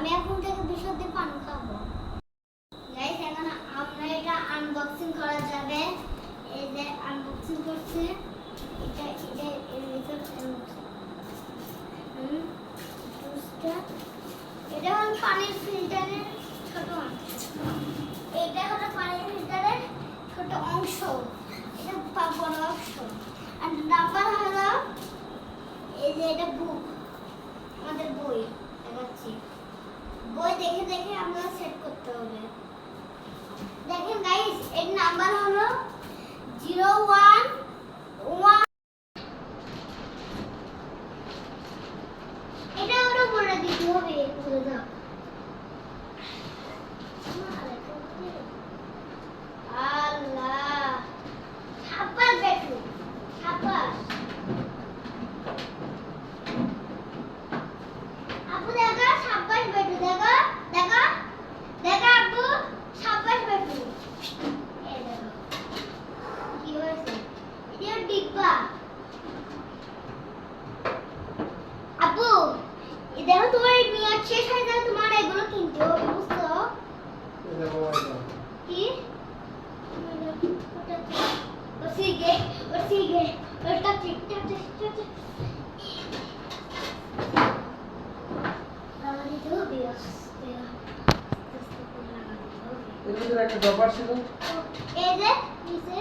আমি এখন থেকে বিশুদ্ধ পান খাবো। গাইস এখন আমরা এটা আনবক্সিং করা যাবে। এই যে আনবক্সিং করছে, এটা এর ভিতর এটা হলো পানির ফিল্টারের ছোট অংশ। এটা হলো পানির ফিল্টারের ছোট অংশ, এটা বড় অংশ। আর নাম্বার হলো এই যে এটা বুক, আমাদের বই দেখাচ্ছি। বই দেখে দেখে আমরা সেট করতে হবে। দেখেন গাইস, এর নাম্বার হলো 011। এটা ওটা বলে দিতে হবে, বলে দাও। আল্লাহ, ছাপ্পার বেটু, ছাপ্পার। আপু দেখা, ছাপ্পার বেটু দেখা, দেখা দেখা আপু, ছাপ্পার বেটু। এই দেখো কি হয়েছে, এটা ডিব্বা। আপু এই দেখো, তোমার মেয়াদ শেষ হয়ে গেলে তোমার এগুলো কিনতে হবে, বুঝছো? কি ও সিগে ওটা ঠিকটা ঠিকটা লাগাতে হবে। এর ভিতরে একটা ডবার ছিল, এই যে নিচে